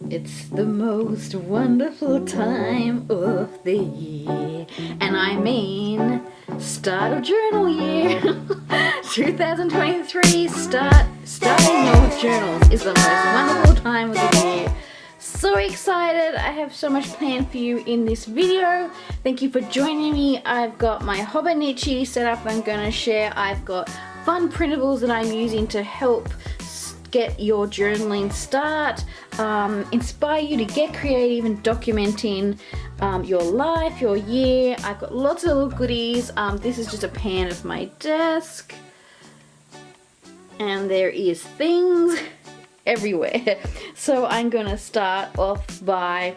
It's the most wonderful time of the year, and I mean start of journal year. 2023, starting your journals is the most wonderful time of the year. So excited! I have so much planned for you in this video. Thank you for joining me. I've got my Hobonichi setup I'm going to share. I've got fun printables that I'm using to help get your journaling start, inspire you to get creative and documenting your life, your year. I've got lots of little goodies. This is just a pan of my desk, and there is things everywhere. So I'm gonna start off by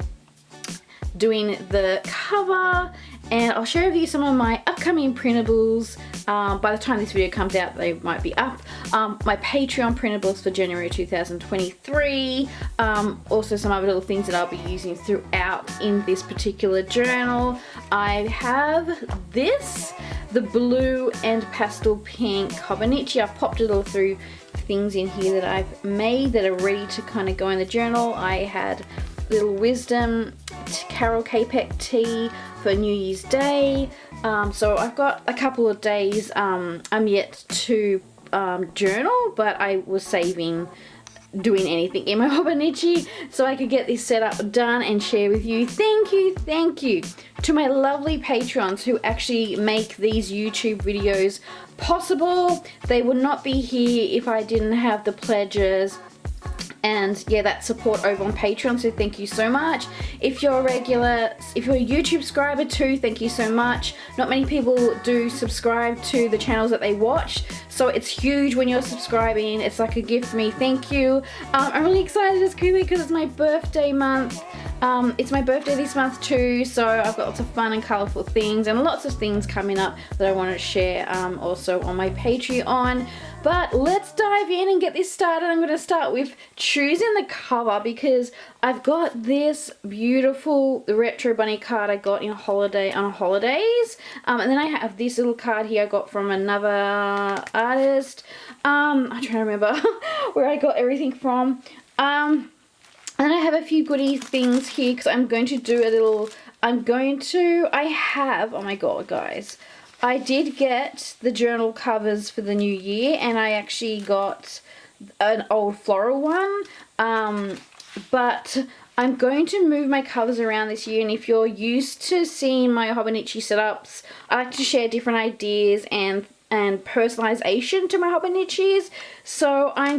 doing the cover, and I'll share with you some of my upcoming printables. By the time this video comes out, they might be up. My Patreon printables for January 2023. Also some other little things that I'll be using throughout in this particular journal. I have this, the blue and pastel pink Hobonichi. I've popped it all through things in here that I've made that are ready to kind of go in the journal. I had little wisdom Carol Capek tea for New Year's Day. So I've got a couple of days. I'm yet to journal, but I was saving doing anything in my Hobonichi so I could get this setup done and share with you. Thank you to my lovely patrons who actually make these YouTube videos possible. They would not be here if I didn't have the pledges and yeah, that support over on Patreon, so thank you so much. If you're a YouTube subscriber too, thank you so much. Not many people do subscribe to the channels that they watch, so it's huge when you're subscribing. It's like a gift for me. Thank you. I'm really excited this quickly because it's my birthday month. It's my birthday this month too, so I've got lots of fun and colourful things and lots of things coming up that I want to share also on my Patreon. But let's dive in and get this started. I'm going to start with choosing the cover because I've got this beautiful retro bunny card I got on holidays. And then I have this little card here I got from another artist. I'm trying to remember where I got everything from. And then I have a few goodie things here because I'm going to do a little, oh my god guys. I did get the journal covers for the new year, and I actually got an old floral one, but I'm going to move my covers around this year, and if you're used to seeing my Hobonichi setups, I like to share different ideas and personalization to my Hobonichis. So I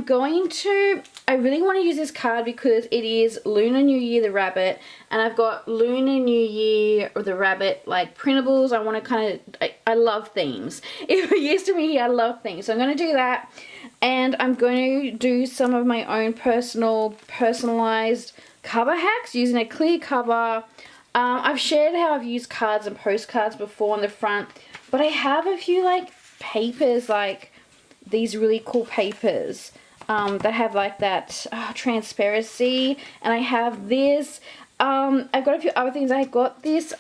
really want to use this card because it is Lunar New Year the rabbit, and I've got Lunar New Year or the rabbit like printables. I want to I love themes. If you're used to me, I love themes. So I'm going to do that, and I'm going to do some of my own personalized cover hacks using a clear cover. I've shared how I've used cards and postcards before on the front, but I have a few like papers, like these really cool papers that have like that transparency, and I have this. I've got a few other things. I got this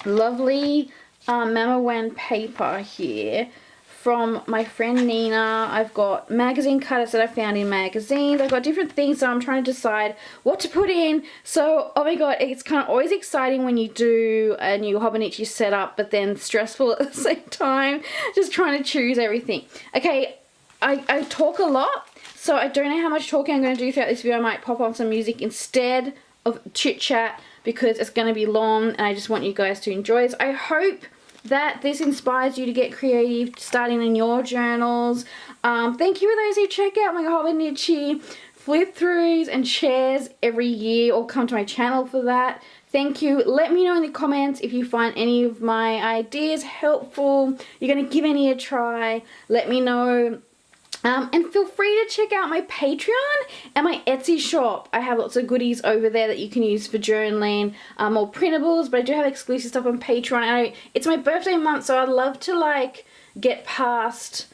lovely Mama Wan paper here from my friend Nina. I've got magazine cutters that I found in magazines. I've got different things, so I'm trying to decide what to put in. So, oh my god, it's kind of always exciting when you do a new Hobonichi setup, but then stressful at the same time, just trying to choose everything. Okay, I talk a lot, so I don't know how much talking I'm going to do throughout this video. I might pop on some music instead of chit chat because it's going to be long, and I just want you guys to enjoy this. I hope that this inspires you to get creative starting in your journals. Thank you for those who check out my Hobonichi flip throughs and shares every year or come to my channel for that. Thank you. Let me know in the comments if you find any of my ideas helpful. You're going to give any a try. Let me know. And feel free to check out my Patreon and my Etsy shop. I have lots of goodies over there that you can use for journaling, or printables, but I do have exclusive stuff on Patreon. And it's my birthday month, so I'd love to like get past,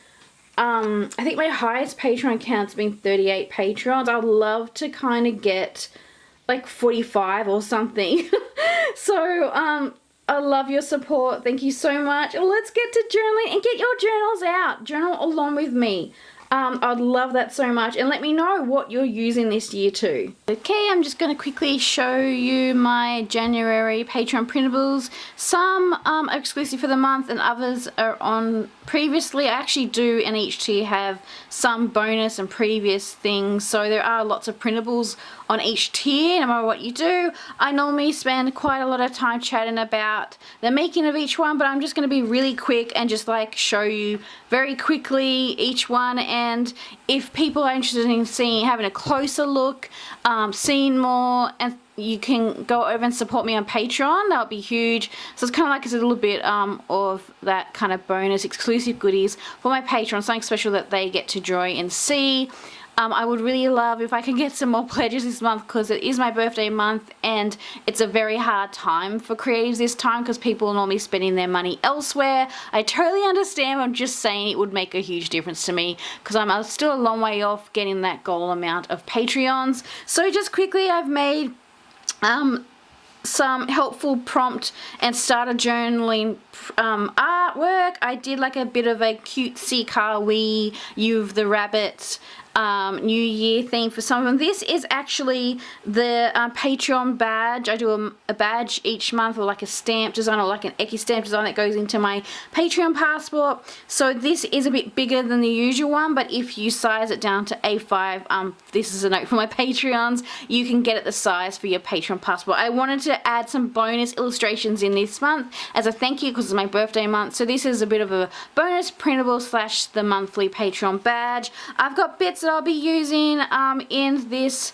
I think my highest Patreon count's been 38 Patrons. I'd love to kind of get like 45 or something. So, I love your support. Thank you so much. Let's get to journaling and get your journals out. Journal along with me. I'd love that so much, and let me know what you're using this year too. Okay, I'm just going to quickly show you my January Patreon printables. Some are exclusive for the month and others are on previously. I actually do in each tier have some bonus and previous things, so there are lots of printables on each tier no matter what you do. I normally spend quite a lot of time chatting about the making of each one, but I'm just going to be really quick and just like show you very quickly each one, and if people are interested in having a closer look, seeing more, and you can go over and support me on Patreon. That would be huge. So it's kind of like it's a little bit of that kind of bonus exclusive goodies for my Patreon, something special that they get to enjoy and see. I would really love if I can get some more pledges this month, because it is my birthday month and it's a very hard time for creatives this time because people are normally spending their money elsewhere. I totally understand. I'm just saying it would make a huge difference to me because I'm still a long way off getting that goal amount of Patreons. So just quickly, I've made some helpful prompt and starter journaling artwork. I did like a bit of a cutesy Kawaii You of the Rabbit New Year theme for some of them. This is actually the Patreon badge. I do a badge each month, or like a stamp design, or like an Eki stamp design that goes into my Patreon passport. So this is a bit bigger than the usual one, but if you size it down to A5, this is a note for my Patreons, you can get it the size for your Patreon passport. I wanted to add some bonus illustrations in this month as a thank you because it's my birthday month. So this is a bit of a bonus printable slash the monthly Patreon badge. I've got bits that I'll be using in this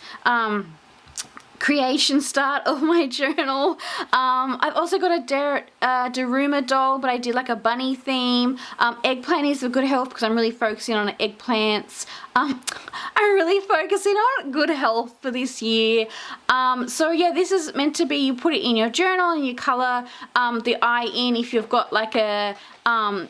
creation start of my journal. I've also got a Daruma doll, but I did like a bunny theme. Eggplant is for good health because I'm really focusing on eggplants. I'm really focusing on good health for this year. So yeah, this is meant to be, you put it in your journal and you color the eye in if you've got like a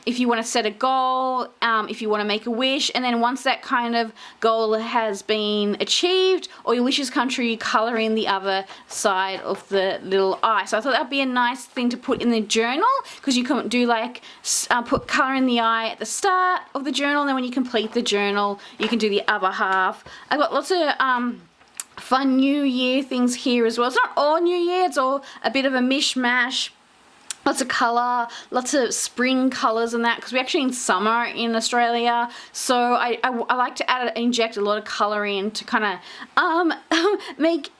if you want to set a goal, if you want to make a wish, and then once that kind of goal has been achieved or your wishes come true, you color in the other side of the little eye. So I thought that'd be a nice thing to put in the journal, because you can do like put color in the eye at the start of the journal, and then when you complete the journal you can do the other half. I've got lots of fun New Year things here as well. It's not all New Year, it's all a bit of a mishmash. Lots of colour, lots of spring colours and that, because we're actually in summer in Australia, so I like to inject a lot of colour in to kind of make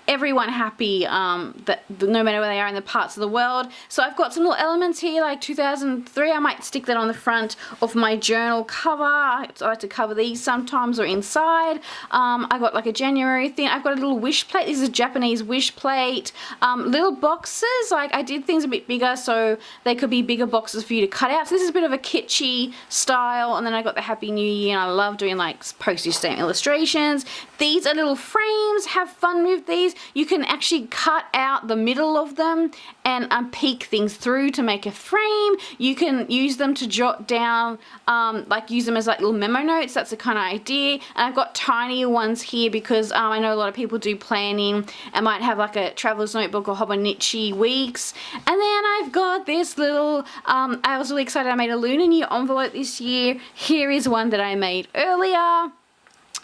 everyone happy, that no matter where they are in the parts of the world. So I've got some little elements here like 2003. I might stick that on the front of my journal cover. I like to cover these sometimes, or inside. I've got like a January thing. I've got a little wish plate. This is a Japanese wish plate. Little boxes, like I did things a bit bigger so they could be bigger boxes for you to cut out. So this is a bit of a kitschy style, and then I got the Happy New Year, and I love doing like postage stamp illustrations. These are little frames. Have fun with these. You can actually cut out the middle of them and peek things through to make a frame. You can use them to jot down, like use them as like little memo notes. That's the kind of idea. And I've got tinier ones here because I know a lot of people do planning and might have like a traveler's notebook or Hobonichi weeks. And then I've got this little, I was really excited. I made a Lunar New Year envelope this year. Here is one that I made earlier.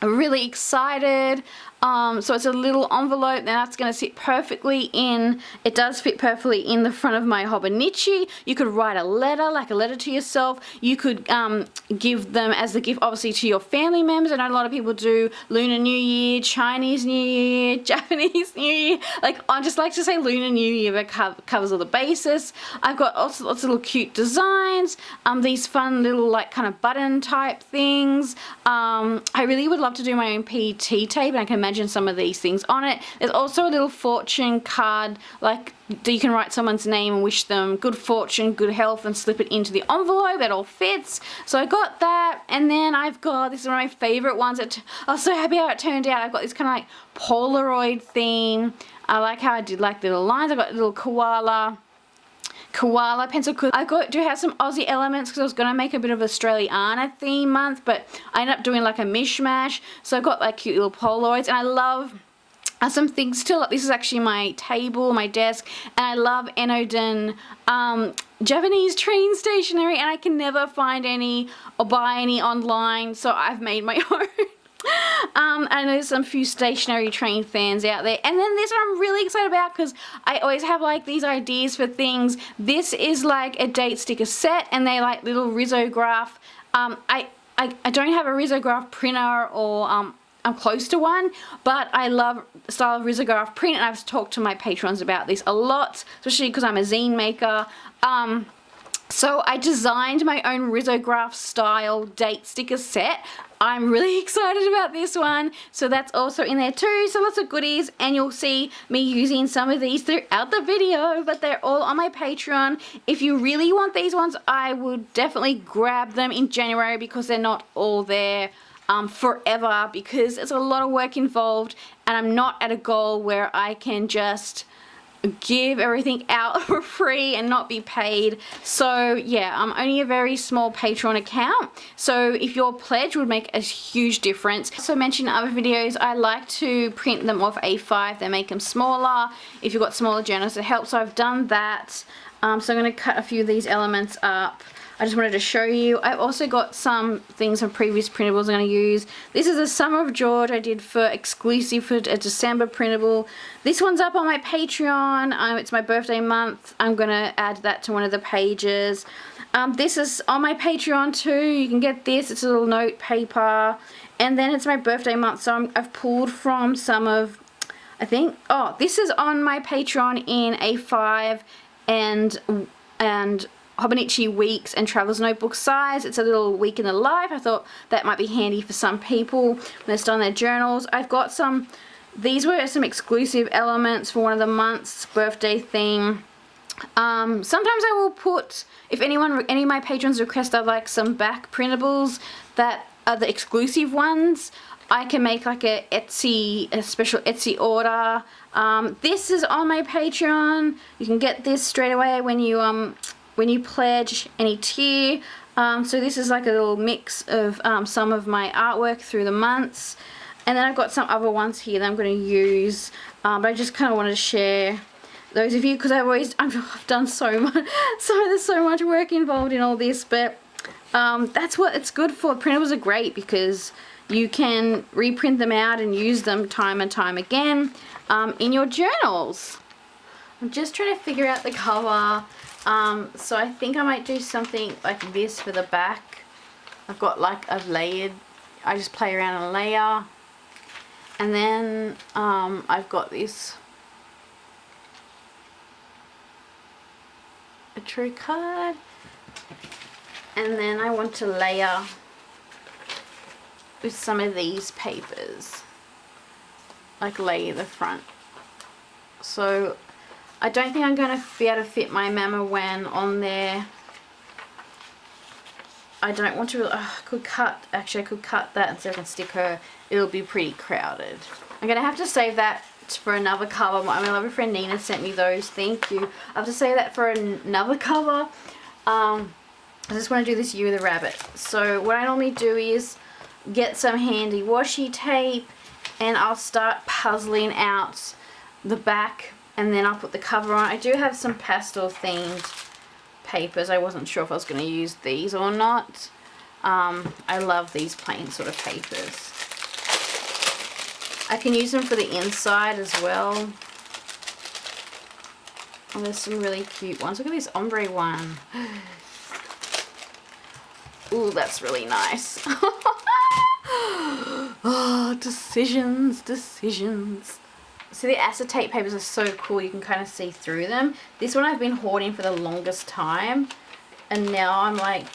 I'm really excited. So it's a little envelope, and that's going to sit perfectly in, it does fit perfectly in the front of my Hobonichi. You could write a letter, like a letter to yourself. You could give them as a gift, obviously, to your family members. I know a lot of people do Lunar New Year, Chinese New Year, Japanese New Year. Like, I just like to say Lunar New Year, but covers all the bases. I've got lots of little cute designs, these fun little like kind of button type things. I really would love to do my own PT tape, and I can imagine some of these things on it. There's also a little fortune card, like you can write someone's name and wish them good fortune, good health, and slip it into the envelope. That all fits. So I got that, and then I've got, this is one of my favorite ones. I was so happy how it turned out. I've got this kind of like Polaroid theme. I like how I did like little lines. I've got a little koala pencil. I do have some Aussie elements because I was going to make a bit of Australiana theme month, but I ended up doing like a mishmash. So I've got like cute little Polaroids, and I love some things still. This is actually my table, my desk, and I love Enoden Japanese train stationery, and I can never find any or buy any online, so I've made my own. And there's some few stationery train fans out there. And then this one I'm really excited about because I always have like these ideas for things. This is like a date sticker set, and they're like little Risograph. I don't have a Risograph printer, or I'm close to one, but I love the style of Risograph print, and I've talked to my patrons about this a lot, especially because I'm a zine maker. So I designed my own Risograph style date sticker set. I'm really excited about this one. So that's also in there too. So lots of goodies, and you'll see me using some of these throughout the video, but they're all on my Patreon. If you really want these ones, I would definitely grab them in January because they're not all there forever, because it's a lot of work involved, and I'm not at a goal where I can just give everything out for free and not be paid. So yeah, I'm only a very small Patreon account, so if your pledge would make a huge difference. So mentioned in other videos, I like to print them off A5. They make them smaller if you've got smaller journals. It helps, so I've done that. So I'm going to cut a few of these elements up. I just wanted to show you. I've also got some things from previous printables I'm going to use. This is a Summer of George I did for exclusive for a December printable. This one's up on my Patreon. It's my birthday month. I'm going to add that to one of the pages. This is on my Patreon too. You can get this. It's a little note paper. And then it's my birthday month, so I've pulled from some of, I think, oh, this is on my Patreon in A5 and Hobonichi Weeks and Traveler's Notebook size. It's a little week in the life. I thought that might be handy for some people when they're starting their journals. I've got some, these were some exclusive elements for one of the month's birthday theme. Sometimes I will put, if any of my patrons request I'd like some back printables that are the exclusive ones, I can make like a special Etsy order. This is on my Patreon. You can get this straight away when you pledge any tier. So this is like a little mix of some of my artwork through the months, and then I've got some other ones here that I'm going to use, but I just kind of wanted to share those of you because I've done so much, so there's so much work involved in all this, but that's what it's good for. Printables are great because you can reprint them out and use them time and time again in your journals. I'm just trying to figure out the cover. So I think I might do something like this for the back. I've got like a layered, I just play around and layer. And then I've got this, a true card. And then I want to layer with some of these papers. Like layer the front. So I don't think I'm going to be able to fit my Mama Wan on there. I don't want to really, I could cut that and so I can stick her. It'll be pretty crowded. I'm going to have to save that for another cover. My lovely friend Nina sent me those, thank you. I have to save that for another cover. I just want to do this You the Rabbit. So what I normally do is get some handy washi tape and I'll start puzzling out the back, and then I'll put the cover on. I do have some pastel themed papers. I wasn't sure if I was going to use these or not. I love these plain sort of papers. I can use them for the inside as well. Oh, there's some really cute ones. Look at this ombre one. Ooh, that's really nice. Oh, decisions. So the acetate papers are so cool, you can kind of see through them. This one I've been hoarding for the longest time, and now I'm like,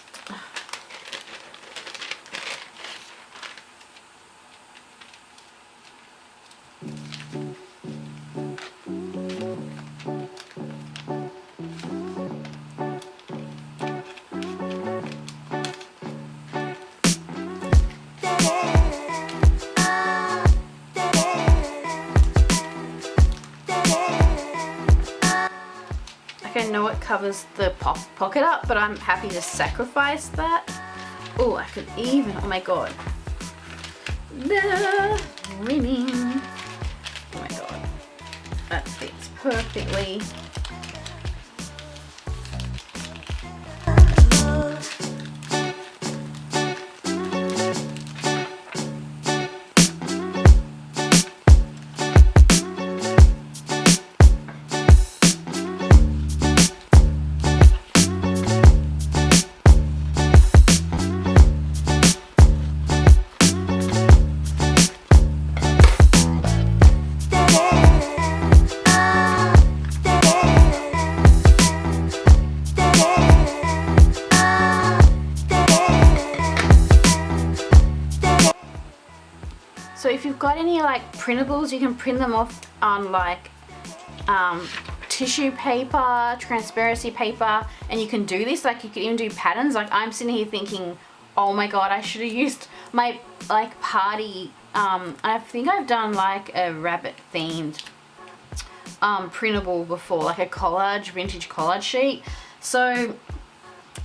I know it covers the pocket up, but I'm happy to sacrifice that. Oh, I could even, oh my god. The rimming. Oh my god. That fits perfectly. So if you've got any like printables, you can print them off on like tissue paper, transparency paper, and you can do this. Like you can even do patterns. Like I'm sitting here thinking, oh my god, I should have used my like party. I think I've done like a rabbit themed printable before, like a collage, vintage collage sheet. So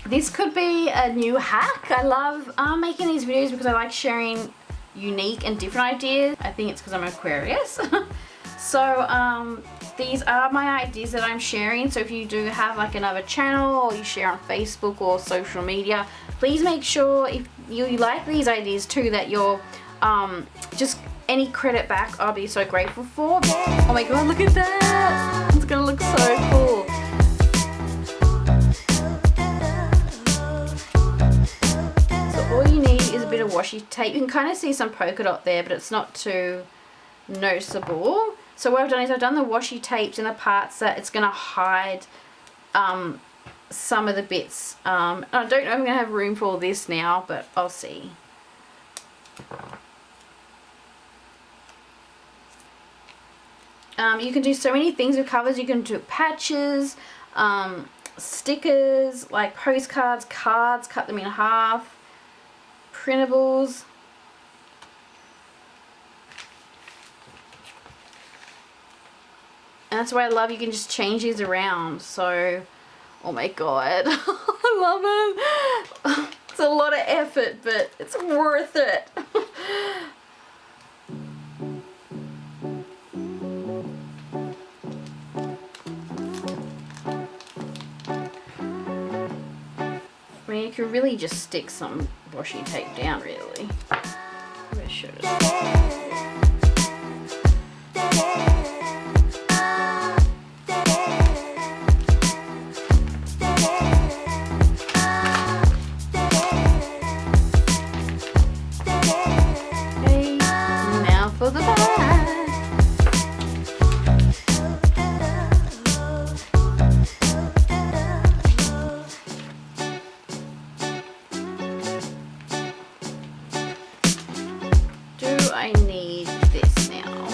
this could be a new hack. I love making these videos because I like sharing unique and different ideas. I think it's because I'm Aquarius. So these are my ideas that I'm sharing. So if you do have like another channel or you share on Facebook or social media, please make sure if you like these ideas too that you're just any credit back, I'll be so grateful for. Oh my god, look at that! It's gonna look so cool. All you need is a bit of washi tape. You can kind of see some polka dot there, but it's not too noticeable. So what I've done is I've done the washi tapes in the parts that it's going to hide some of the bits. I don't know if I'm going to have room for all this now, but I'll see. You can do so many things with covers. You can do patches, stickers, like postcards, cards, cut them in half. Printables. And that's why I love you can just change these around. So, oh my god, I love it. It's a lot of effort, but it's worth it. I mean, you could really just stick some washi tape down, really. Where should it? Okay, now for the back. I need this now.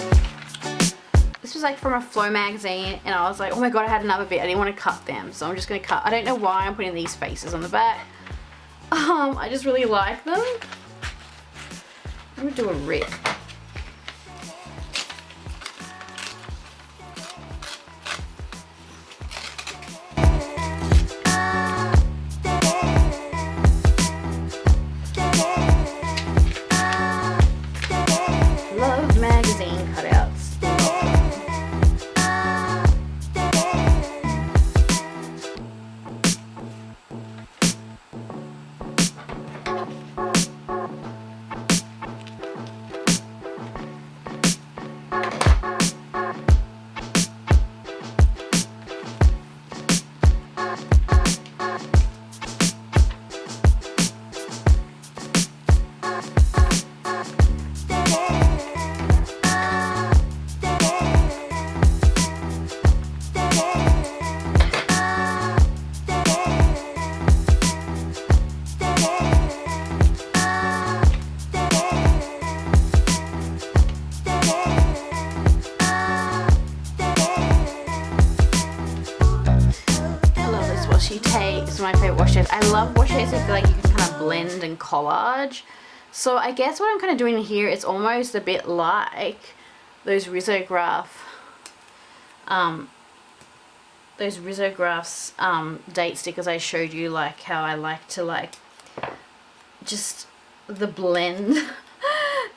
This was like from a Flow magazine and I was like, oh my god, I had another bit. I didn't want to cut them, so I'm just going to cut. I don't know why I'm putting these faces on the back. I just really like them. I'm going to do a rip. Magazine cutouts. washi tapes, my favorite washi tapes. I love washi tapes. I feel like you can kind of blend and collage. So I guess what I'm kind of doing here is almost a bit like those Risograph, date stickers I showed you, like how I like to like just the blend,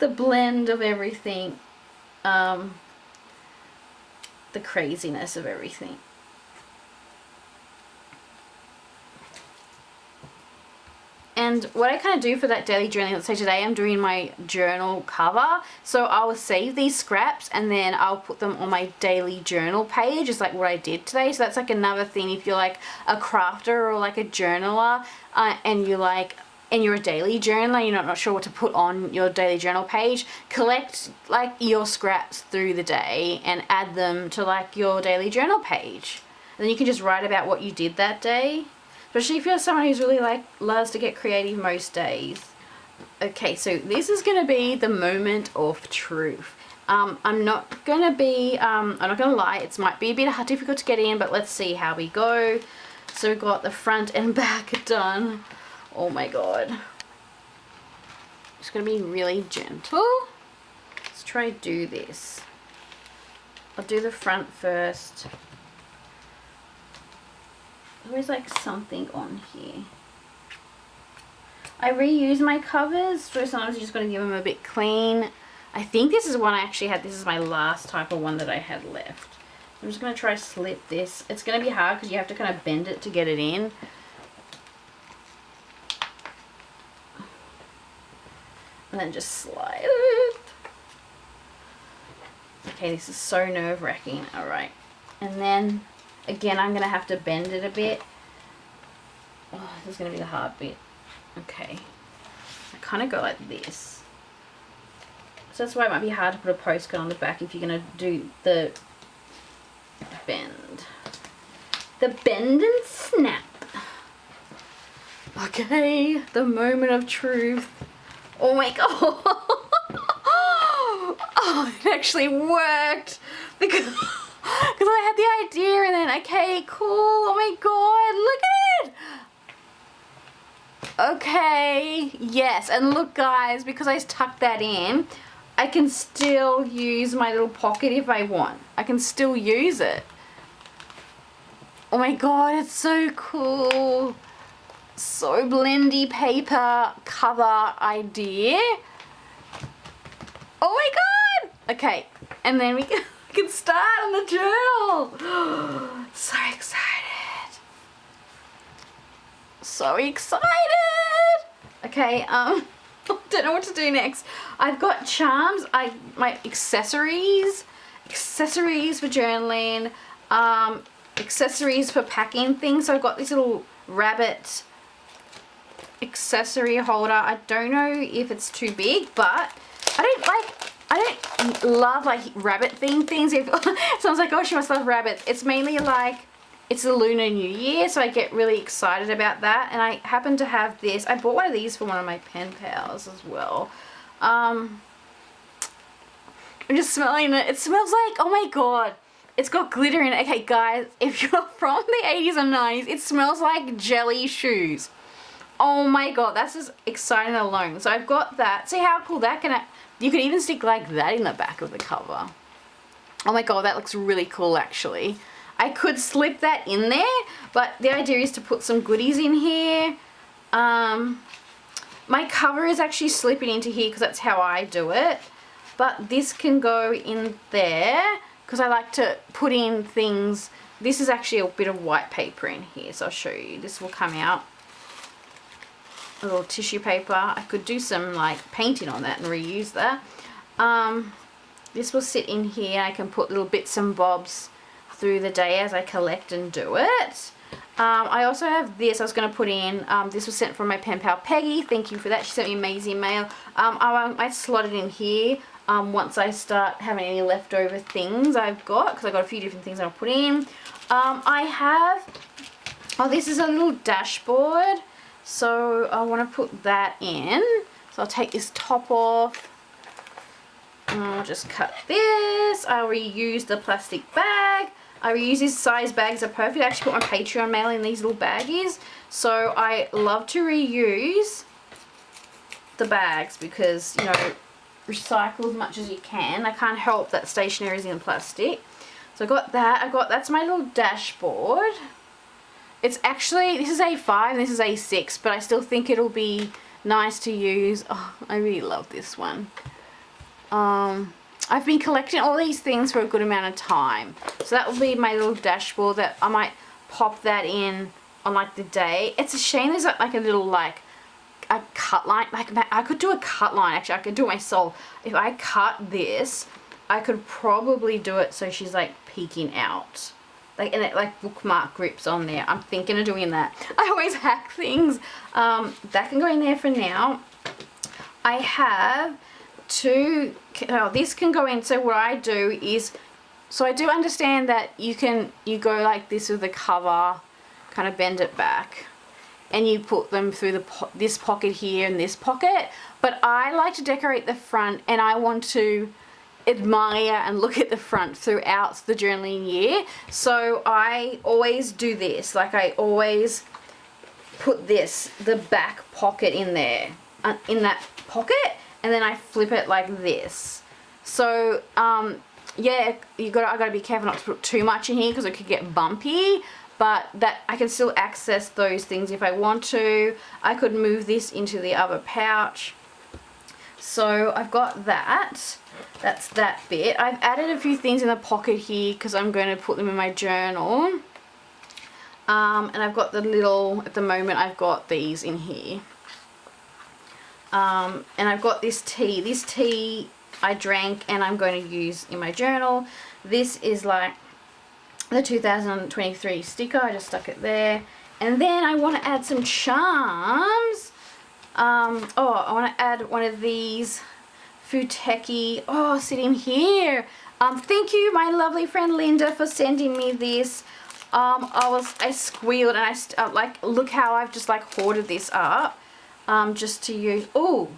the blend of everything. the craziness of everything. And what I kind of do for that daily journaling, let's say today I'm doing my journal cover, so I'll save these scraps and then I'll put them on my daily journal page, just like what I did today. So that's like another thing if you're like a crafter or like a journaler, and you're a daily journaler, you're not sure what to put on your daily journal page, collect like your scraps through the day and add them to like your daily journal page. And then you can just write about what you did that day. Especially if you're someone who's really like loves to get creative most days. Okay, so this is going to be the moment of truth. I'm not going to lie, it might be a bit difficult to get in, but let's see how we go. So we've got the front and back done. Oh my god. It's going to be really gentle. Let's try to do this. I'll do the front first. Always like something on here. I reuse my covers, so sometimes you just got to give them a bit clean. I think this is one I actually had. This is my last type of one that I had left. I'm just going to try to slip this. It's going to be hard because you have to kind of bend it to get it in. And then just slide it. Okay, this is so nerve-wracking. Alright. And then again, I'm going to have to bend it a bit. Oh, this is going to be the hard bit. Okay. I kind of go like this. So that's why it might be hard to put a postcard on the back if you're going to do the bend. The bend and snap. Okay, the moment of truth. Oh my god. Oh, it actually worked. Because I had the idea and then, okay, cool, oh my god, look at it! Okay, yes, and look guys, because I tucked that in, I can still use my little pocket if I want. I can still use it. Oh my god, it's so cool. So blendy paper cover idea. Oh my god! Okay, and then we can start on the journal. So excited. So excited. Okay, I don't know what to do next. I've got charms, my accessories for journaling, accessories for packing things. So I've got this little rabbit accessory holder. I don't know if it's too big, but I don't love like rabbit themed things. If someone's like, oh, she must love rabbits. It's mainly like, it's the Lunar New Year, so I get really excited about that. And I happen to have this. I bought one of these for one of my pen pals as well. I'm just smelling it. It smells like, oh my god, it's got glitter in it. Okay guys, if you're from the 80s and 90s, it smells like jelly shoes. Oh my god, that's just exciting alone. So I've got that. See how cool that can, you could even stick like that in the back of the cover. Oh my god, that looks really cool actually. I could slip that in there, but the idea is to put some goodies in here. My cover is actually slipping into here because that's how I do it. But this can go in there because I like to put in things. This is actually a bit of white paper in here, so I'll show you. This will come out. A little tissue paper. I could do some like painting on that and reuse that. This will sit in here. I can put little bits and bobs through the day as I collect and do it. I also have this I was going to put in. This was sent from my pen pal Peggy. Thank you for that. She sent me amazing mail. I might slot it in here once I start having any leftover things I've got, because I've got a few different things I'll put in. I have, oh, this is a little dashboard. So I want to put that in. So I'll take this top off. And I'll just cut this. I'll reuse the plastic bag. I reuse these size bags, are perfect. I actually put my Patreon mail in these little baggies. So I love to reuse the bags because, you know, recycle as much as you can. I can't help that stationery is in plastic. So I got that. That's my little dashboard. It's actually, this is A5 and this is A6, but I still think it'll be nice to use. Oh, I really love this one. I've been collecting all these things for a good amount of time. So that will be my little dashboard that I might pop that in on like the day. It's a shame there's like a little like a cut line. Like I could do a cut line, actually I could do it myself. If I cut this, I could probably do it so she's like peeking out. Like, and it like bookmark grips on there. I'm thinking of doing that. I always hack things. That can go in there for now. I have two, oh, this can go in. So what I do is, so I do understand that you go like this with the cover, kind of bend it back, and you put them through this pocket here and this pocket. But I like to decorate the front, and I want to admire and look at the front throughout the journaling year. So I always do this, like I always put the back pocket in there, in that pocket, and then I flip it like this. So yeah, I gotta be careful not to put too much in here because it could get bumpy, but that I can still access those things if I want to. I could move this into the other pouch. So I've got that. That's that bit. I've added a few things in the pocket here because I'm going to put them in my journal. And I've got the little, at the moment I've got these in here. And I've got this tea. This tea I drank and I'm going to use in my journal. This is like the 2023 sticker. I just stuck it there. And then I want to add some charms. Oh, I want to add one of these Futeki, oh, sitting here. Thank you, my lovely friend Linda, for sending me this. I squealed, and I like, look how I've just like hoarded this up, just to use. Oh,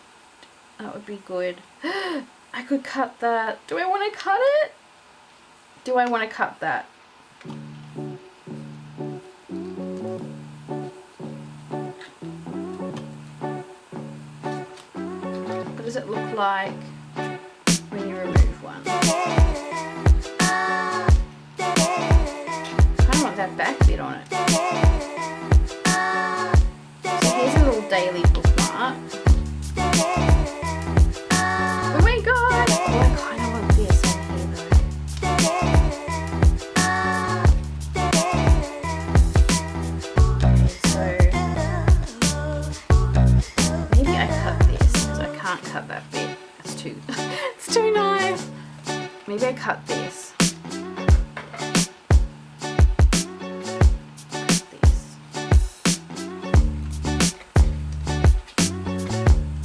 that would be good. I could cut that. Do I want to cut it? Do I want to cut that? What does it look like when you remove one? I kind of want that back bit on it. So here's a little daily bookmark. Oh my god! Oh, I kind of want this on here though. So maybe I cut this because I can't cut that bit. It's too, it's too nice. Maybe I cut this.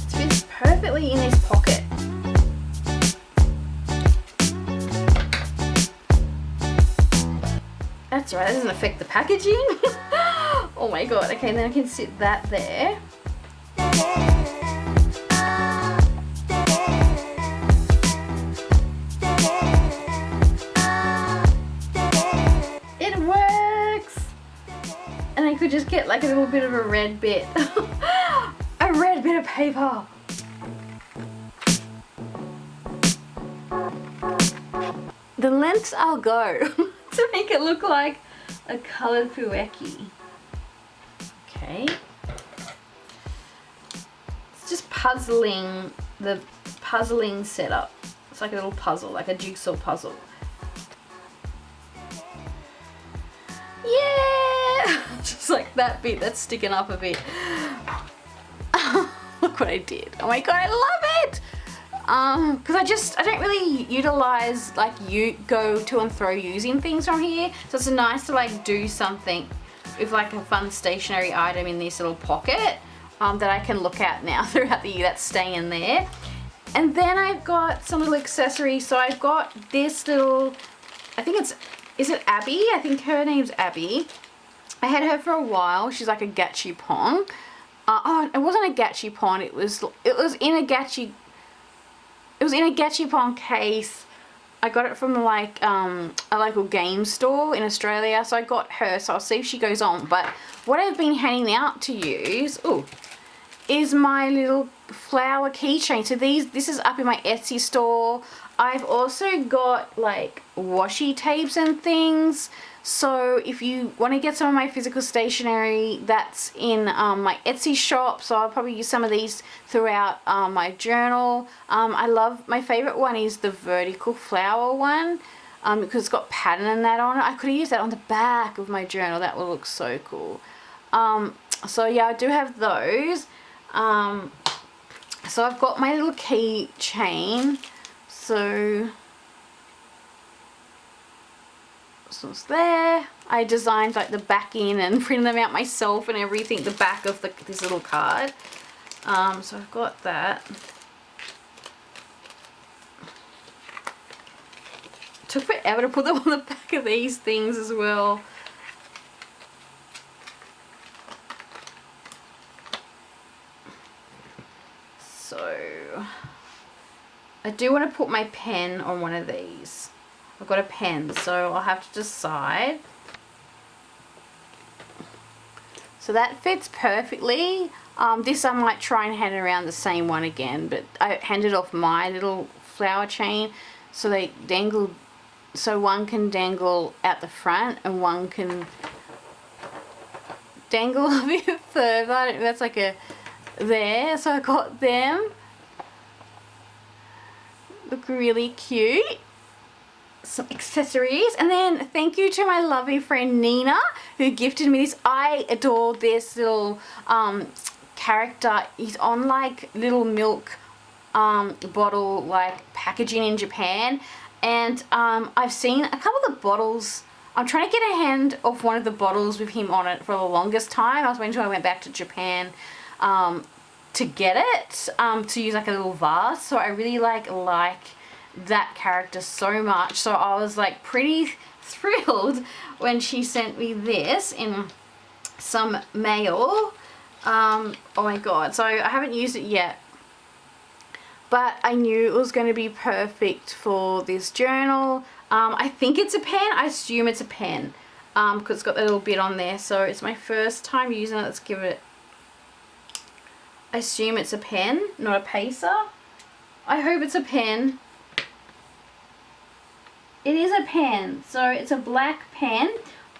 It fits perfectly in this pocket. That's right, that doesn't affect the packaging. Oh my god, okay, then I can sit that there. It works! And I could just get like a little bit of a red bit. A red bit of paper. The lengths I'll go to make it look like a coloured pueki. Okay. It's just puzzling, the puzzling setup. It's like a little puzzle, like a jigsaw puzzle. Yeah! Just like that bit that's sticking up a bit. Look what I did. Oh my god, I love it! Because I don't really utilize like go to and fro using things from here, so it's nice to like do something with like a fun stationery item in this little pocket that I can look at now throughout the year that's staying there. And then I've got some little accessories. So I've got this little, I think is it Abby? I think her name's Abby. I had her for a while. She's like a gachipon. Oh, it wasn't a gachipon. It was in a gachipon case. I got it from like a local game store in Australia. So I got her. So I'll see if she goes on. But what I've been handing out to use, is my little flower keychain. So this is up in my Etsy store. I've also got like washi tapes and things. So if you want to get some of my physical stationery, that's in my Etsy shop. So I'll probably use some of these throughout my journal. My favorite one is the vertical flower one, because it's got pattern and that on it. I could have used that on the back of my journal. That would look so cool. So yeah, I do have those. So I've got my little keychain. So it's there. I designed like the backing and printed them out myself and everything, the back of this little card. So I've got that. It took forever to put them on the back of these things as well. So I do want to put my pen on one of these. I've got a pen, so I'll have to decide. So that fits perfectly. This I might try and hand around the same one again, but I handed off my little flower chain so they dangle, so one can dangle out the front and one can dangle a bit further. That's like a there, so I got them. Look really cute. Some accessories, and then thank you to my lovely friend Nina who gifted me this. I adore this little character. He's on like little milk bottle like packaging in Japan, and I've seen a couple of the bottles. I'm trying to get a hand off one of the bottles with him on it for the longest time. I was waiting until I went back to Japan to get it, to use like a little vase. So I really like that character so much. So I was like pretty thrilled when she sent me this in some mail. Oh my god, so I haven't used it yet, but I knew it was going to be perfect for this journal. I think it's a pen. I assume it's a pen because it's got that little bit on there. So it's my first time using it. Let's give it, I assume it's a pen, not a pacer. I hope it's a pen. It is a pen, so it's a black pen.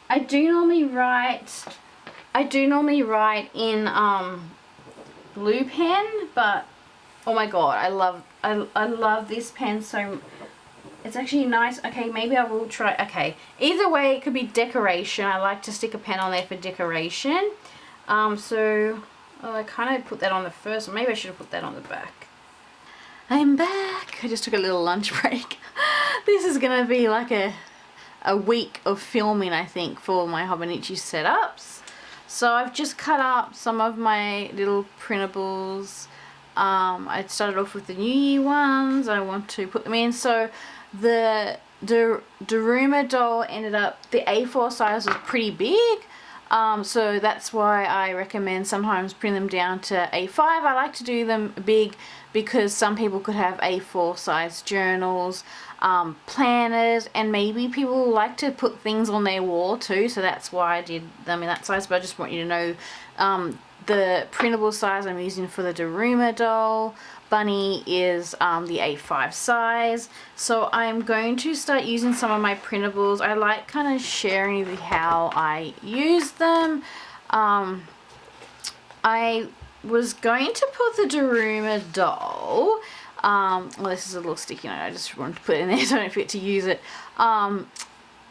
I do normally write in blue pen, but oh my god, I love this pen so. It's actually nice. Okay, maybe I will try. Okay, either way, it could be decoration. I like to stick a pen on there for decoration. So I kind of put that on the first. Maybe I should have put that on the back. I'm back. I just took a little lunch break. This is gonna be like a week of filming, I think, for my Hobonichi setups. So I've just cut up some of my little printables. I started off with the New Year ones. I want to put them in. So the Daruma doll ended up, the A4 size was pretty big. So that's why I recommend sometimes print them down to A5. I like to do them big because some people could have A4 size journals, planners, and maybe people like to put things on their wall too, so that's why I did them in that size. But I just want you to know the printable size I'm using for the Daruma doll bunny is the A5 size. So I'm going to start using some of my printables. I like kind of sharing with how I use them. I was going to put the Daruma doll, well, this is a little sticky note, I just wanted to put it in there so I don't forget to use it,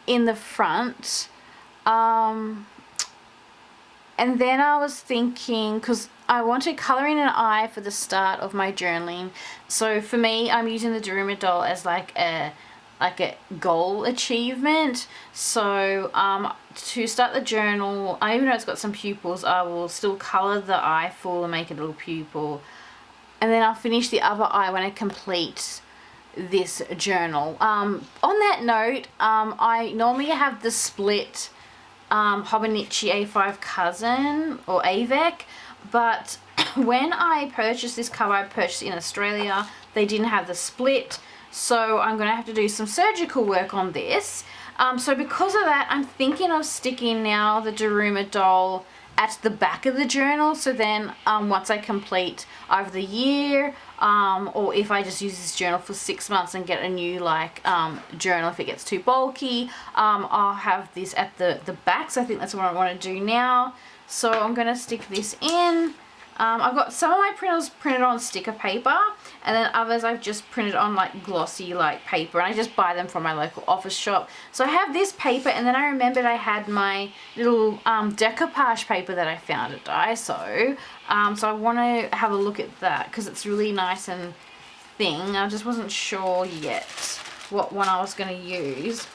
in the front. And then I was thinking, because I want to colour in an eye for the start of my journaling. So for me, I'm using the Daruma doll as like a goal achievement. So to start the journal, even though it's got some pupils, I will still colour the eye full and make a little pupil. And then I'll finish the other eye when I complete this journal. On that note, I normally have the split Hobonichi A5 cousin or AVEC, but when I purchased this cover, I purchased it in Australia, they didn't have the split, so I'm going to have to do some surgical work on this. So because of that, I'm thinking of sticking now the Daruma doll at the back of the journal, so then once I complete either the year or if I just use this journal for 6 months and get a new like journal if it gets too bulky, I'll have this at the back. So I think that's what I want to do now. So I'm going to stick this in. I've got some of my printables printed on sticker paper, and then others I've just printed on like glossy like paper, and I just buy them from my local office shop. So I have this paper, and then I remembered I had my little decoupage paper that I found at Daiso. So I want to have a look at that because it's really nice and thin. I just wasn't sure yet what one I was going to use.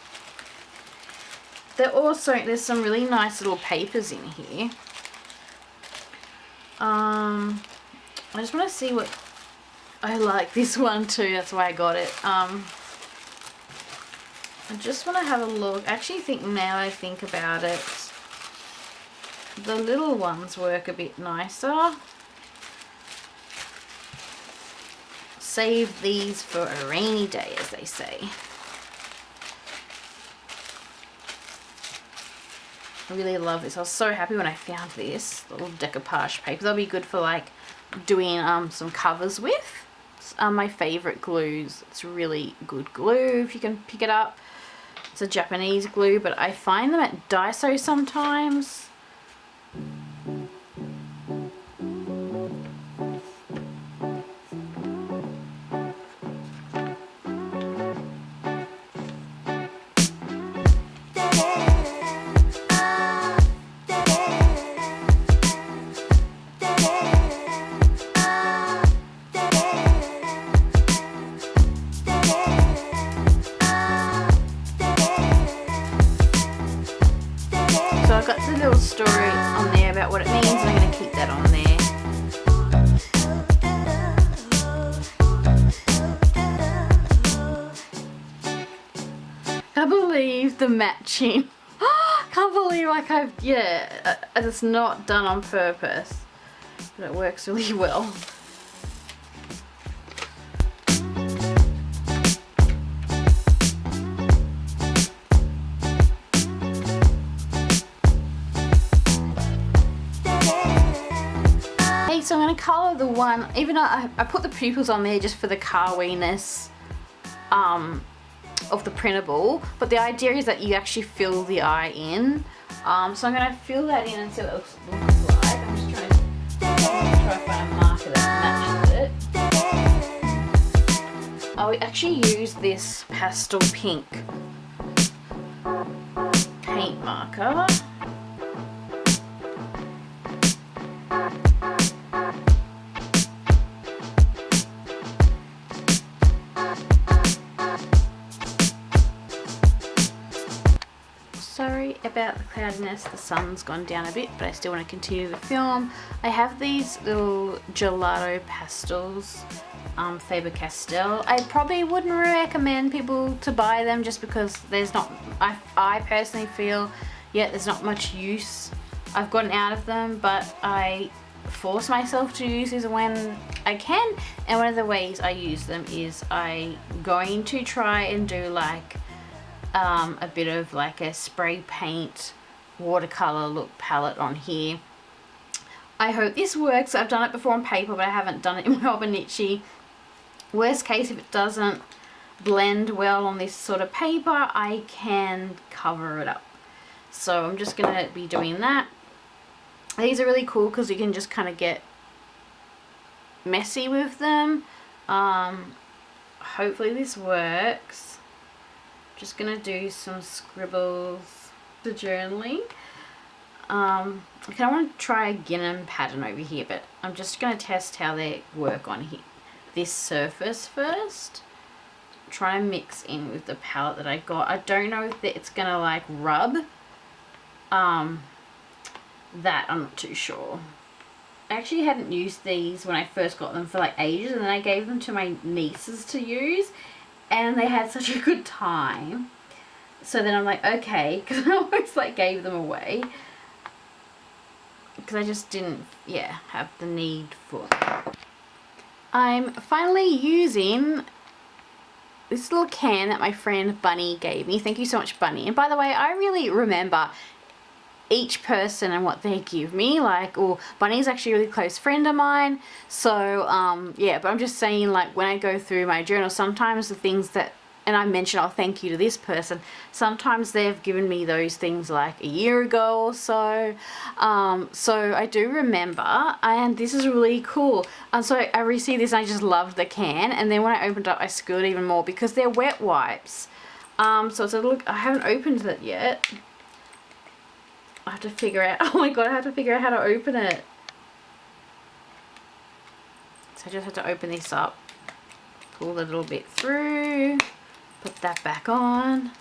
There's some really nice little papers in here. I just want to see what I like. This one too, that's why I got it. I just want to have a look. I actually think now I think about it, the little ones work a bit nicer. Save these for a rainy day, as they say. I really love this. I was so happy when I found this little decoupage paper. That'll be good for like doing some covers with. It's my favorite glues. It's really good glue if you can pick it up. It's a Japanese glue, but I find them at Daiso sometimes. Story on there about what it means, and I'm going to keep that on there. Can't believe the matching. Can't believe like it's not done on purpose, but it works really well. So I'm going to colour the one, even though I put the pupils on there just for the car-winess of the printable, but the idea is that you actually fill the eye in. So I'm going to fill that in and see what it looks like. I'm just trying to find a marker that matches it. I'll actually use this pastel pink paint marker. Sorry about the cloudiness, the sun's gone down a bit, but I still want to continue the film. I have these little gelato pastels, Faber-Castell. I probably wouldn't recommend people to buy them just because there's not, I personally feel, there's not much use I've gotten out of them, but I force myself to use these when I can, and one of the ways I use them is I'm going to try and do like a bit of like a spray paint watercolor look palette on here. I hope this works. I've done it before on paper, but I haven't done it in my Hobonichi. Worst case, if it doesn't blend well on this sort of paper, I can cover it up. So I'm just going to be doing that. These are really cool because you can just kind of get messy with them. Hopefully this works. Just gonna do some scribbles for journaling. I kind of want to try a gingham pattern over here, but I'm just gonna test how they work on here. This surface first. Try and mix in with the palette that I got. I don't know if it's gonna like rub. That I'm not too sure. I actually hadn't used these when I first got them for like ages, and then I gave them to my nieces to use. And they had such a good time. So then I'm like, okay, because I always like gave them away. Because I just didn't, have the need for them. I'm finally using this little can that my friend Bunny gave me. Thank you so much, Bunny. And by the way, I really remember each person and what they give me. Like, or Bunny's actually a really close friend of mine, so yeah, but I'm just saying, like, when I go through my journal, sometimes the things that, and I mention, oh, thank you to this person, sometimes they've given me those things like a year ago or so. So I do remember, and this is really cool. And so I received this and I just loved the can, and then when I opened up I scored even more because they're wet wipes. So it's a look, I haven't opened it yet. I have to figure out, oh my god, I have to figure out how to open it. So I just have to open this up, pull the little bit through, put that back on.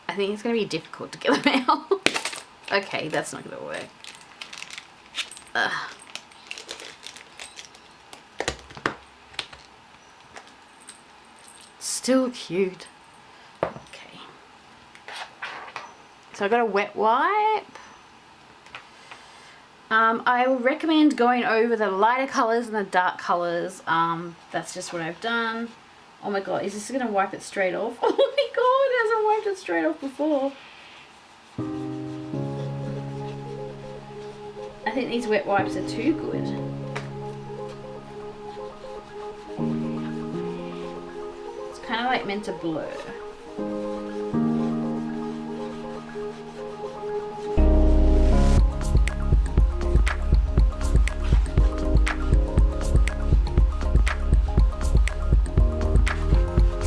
I think it's going to be difficult to get them out. Okay, that's not going to work. Still cute. Okay. So I got a wet wipe. I would recommend going over the lighter colours and the dark colours. That's just what I've done. Oh my god, is this going to wipe it straight off? Oh my god, it hasn't wiped it straight off before. I think these wet wipes are too good. It's kind of like meant to blur.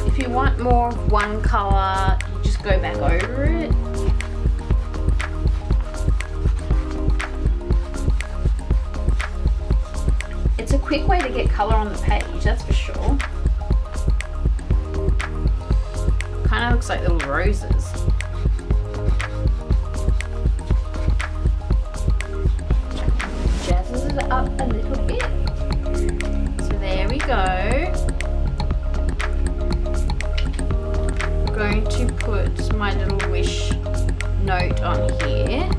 If you want more of one colour, you just go back over it. It's a quick way to get colour on the page, that's for sure. Kind of looks like little roses. Jazzes it up a little bit. So there we go. I'm going to put my little wish note on here.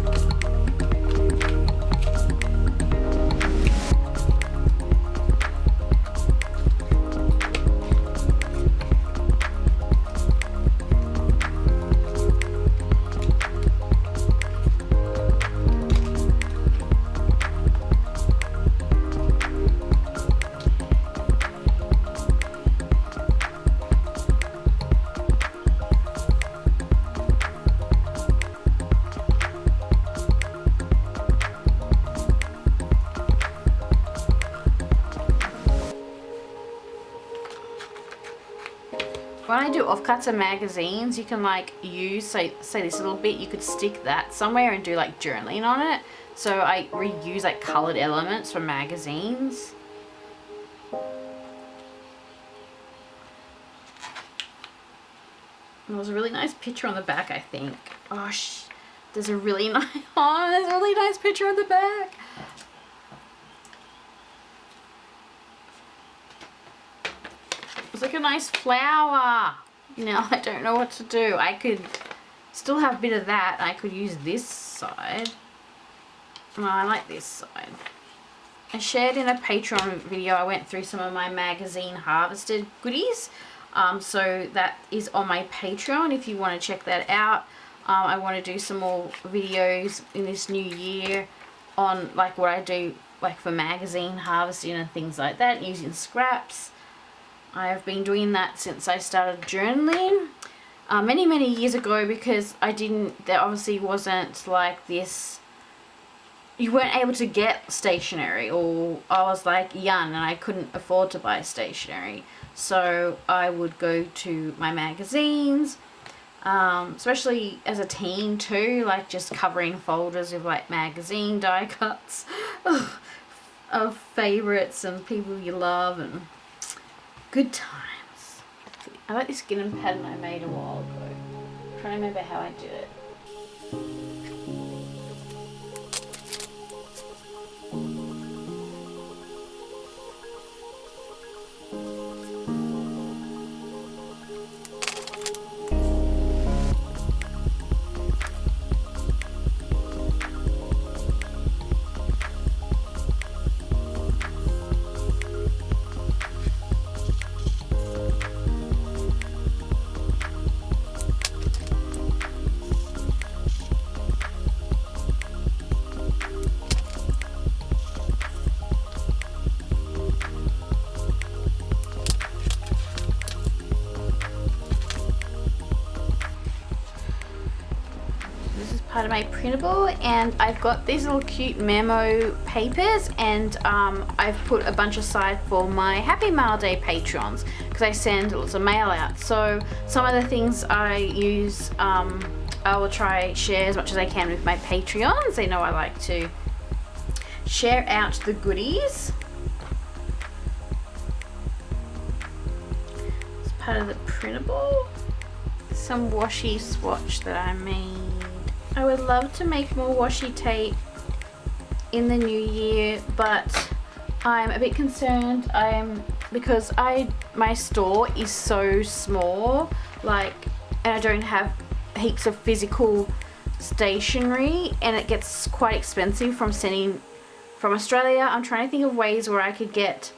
When I do offcuts of magazines, you can like use, say this little bit, you could stick that somewhere and do like journaling on it. So I reuse like coloured elements from magazines. There was a really nice picture on the back, I think. Oh, there's a really nice, oh, there's a really nice picture on the back. It's like a nice flower. Now I don't know what to do. I could still have a bit of that. I could use this side. No, I like this side. I shared in a Patreon video, I went through some of my magazine harvested goodies. So that is on my Patreon if you want to check that out. I want to do some more videos in this new year on like what I do like for magazine harvesting and things like that, using scraps. I have been doing that since I started journaling many years ago, because there obviously wasn't like this, you weren't able to get stationery, or I was like young and I couldn't afford to buy stationery. So I would go to my magazines, especially as a teen too, like just covering folders with like magazine die cuts of favourites and people you love and good times. I like this gingham pattern I made a while ago. I'm trying to remember how I did it. of my printable, and I've got these little cute memo papers, and I've put a bunch aside for my Happy Mail Day patrons because I send lots of mail out. So some of the things I use, I will try share as much as I can with my Patreons. They know I like to share out the goodies. It's part of the printable. Some washi swatch that I made. I would love to make more washi tape in the new year, but I'm a bit concerned because my store is so small, like, and I don't have heaps of physical stationery, and it gets quite expensive from sending from Australia. I'm trying to think of ways where I could get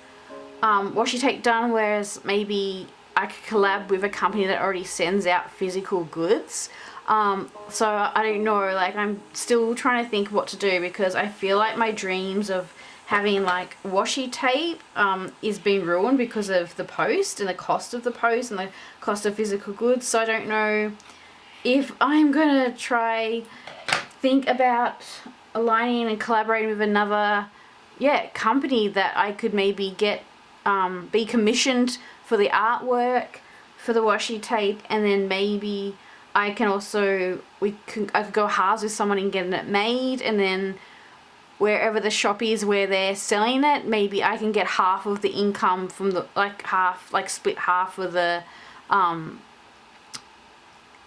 washi tape done, whereas maybe I could collab with a company that already sends out physical goods. So I don't know, like, I'm still trying to think what to do, because I feel like my dreams of having like washi tape is being ruined because of the post and the cost of the post and the cost of physical goods. So I don't know if I'm gonna think about aligning and collaborating with another company that I could maybe get be commissioned for the artwork for the washi tape, and then maybe I can also I could go halves with someone and getting it made, and then wherever the shop is where they're selling it, maybe I can get half of the income from the split half of the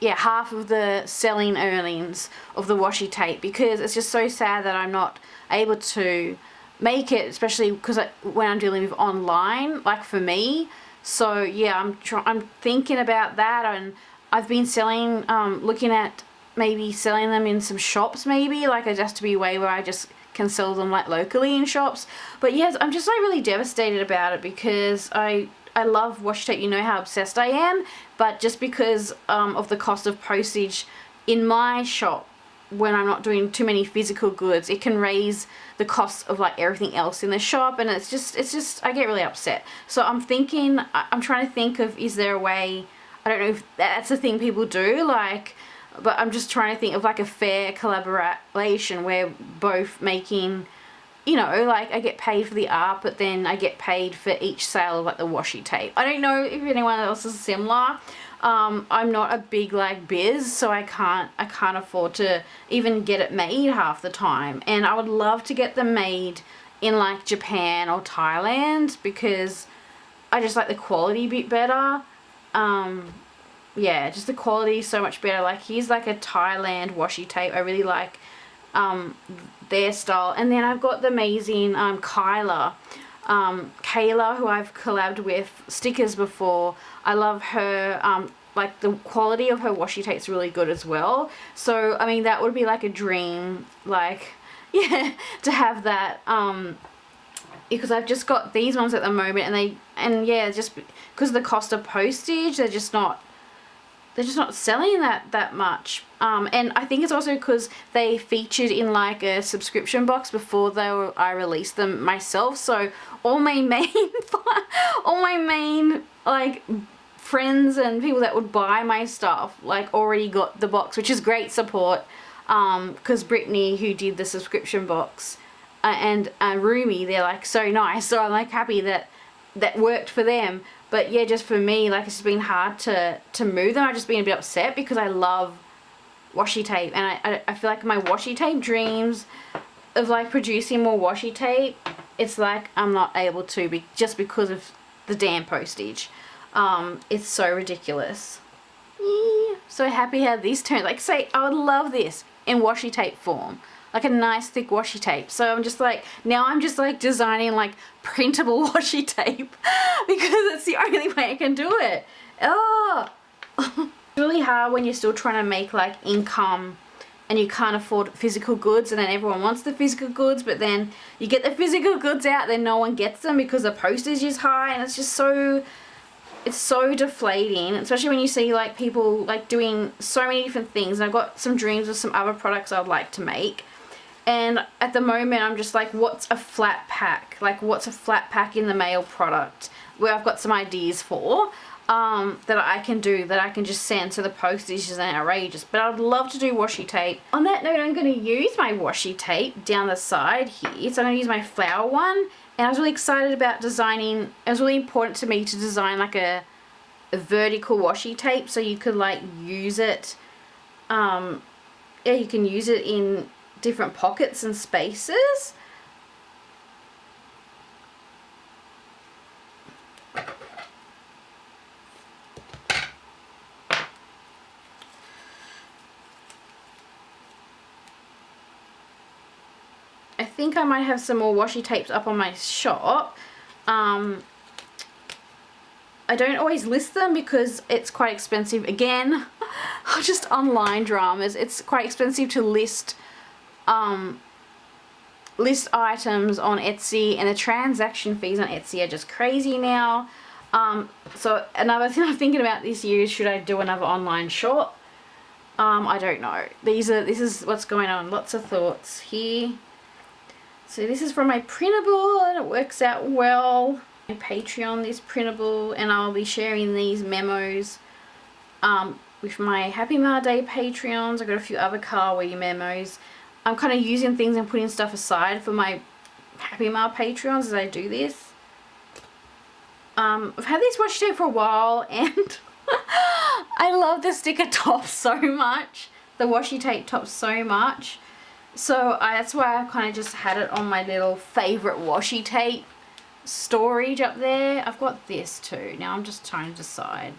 half of the selling earnings of the washi tape, because it's just so sad that I'm not able to make it, especially because when I'm dealing with online, like for me. So yeah, I'm thinking about that, and I've been selling, looking at maybe selling them in some shops, maybe like a Just to Be way where I just can sell them like locally in shops. But yes, I'm just like really devastated about it, because I love washi tape. You know how obsessed I am, but just because of the cost of postage in my shop, when I'm not doing too many physical goods, it can raise the cost of like everything else in the shop, and it's just I get really upset. So I'm trying to think of, is there a way, I don't know if that's a thing people do, like, but I'm just trying to think of like a fair collaboration where both making, you know, like I get paid for the art, but then I get paid for each sale of like the washi tape. I don't know if anyone else is similar. I'm not a big like biz, so I can't afford to even get it made half the time, and I would love to get them made in like Japan or Thailand, because I just like the quality a bit better. Yeah, just the quality is so much better. Like, here's like a Thailand washi tape. I really like their style. And then I've got the amazing Kayla, who I've collabed with stickers before. I love her, like the quality of her washi tape is really good as well. So I mean, that would be like a dream, like, yeah, to have that, because I've just got these ones at the moment, and just because of the cost of postage, they're just not selling that much. And I think it's also because they featured in like a subscription box before I released them myself. So all my main like friends and people that would buy my stuff like already got the box, which is great support. Because Brittany, who did the subscription box, and Rumi, they're like so nice. So I'm like happy that worked for them. But yeah, just for me, like, it's just been hard to move them. I've just been a bit upset because I love washi tape, and I feel like my washi tape dreams of like producing more washi tape, it's like I'm not able to just because of the damn postage. It's so ridiculous. Yeah. So happy how this turned. Like, say, I would love this in washi tape form, like a nice thick washi tape. So I'm just like, now I'm just like designing like printable washi tape because it's the only way I can do it. Oh, it's really hard when you're still trying to make like income and you can't afford physical goods, and then everyone wants the physical goods, but then you get the physical goods out, then no one gets them because the postage is high, and it's just so, it's so deflating, especially when you see like people like doing so many different things. And I've got some dreams of some other products I'd like to make, and at the moment I'm just like, what's a flat pack? Like, what's a flat pack in the mail product? where I've got some ideas for that I can do, that I can just send, so the postage isn't outrageous. But I'd love to do washi tape. On that note, I'm going to use my washi tape down the side here. So I'm going to use my flower one, and I was really excited about designing. It was really important to me to design like a vertical washi tape, so you could like use it, yeah, you can use it in different pockets and spaces. I think I might have some more washi tapes up on my shop. I don't always list them because it's quite expensive. Again, just online dramas. It's quite expensive to list items on Etsy, and the transaction fees on Etsy are just crazy now. So another thing I'm thinking about this year is, should I do another online shop? I don't know. This is what's going on. Lots of thoughts here. So this is from my Printable, and it works out well. My Patreon, this Printable, and I'll be sharing these memos with my Happy Ma Day Patreons. I've got a few other car week memos. I'm kind of using things and putting stuff aside for my Happy Ma Patreons as I do this. I've had this washi tape for a while, and I love the sticker top so much. The washi tape top so much. So that's why I kind of just had it on my little favourite washi tape storage up there. I've got this too. Now I'm just trying to decide.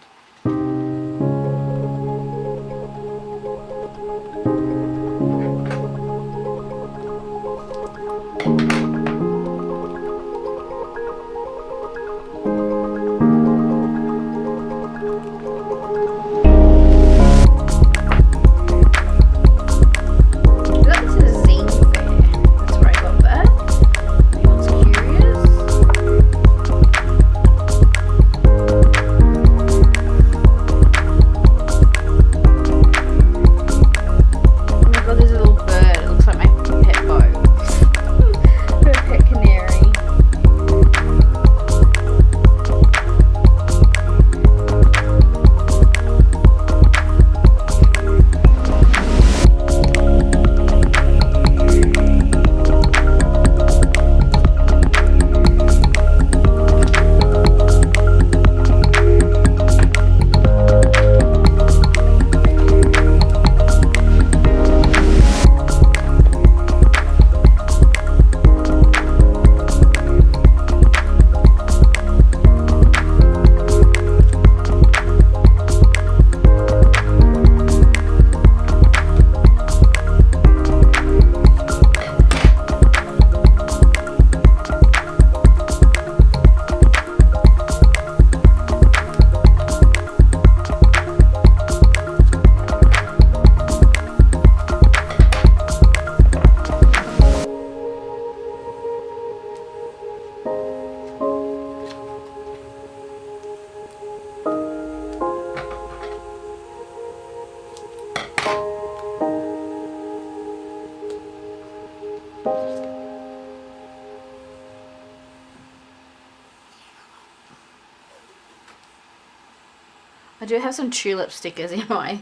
I do have some tulip stickers in my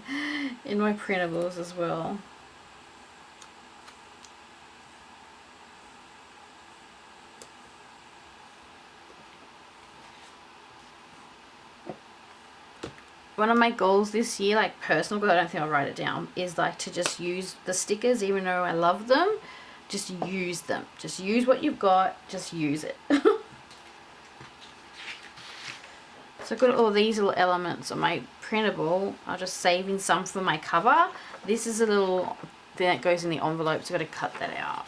printables as well. One of my goals this year, like personal goal, I don't think I'll write it down, is like to just use the stickers, even though I love them. Just use them. Just use what you've got. Just use it. So I've got all these little elements on my printable. I'll just save in some for my cover. This is a little thing that goes in the envelope, so I've got to cut that out.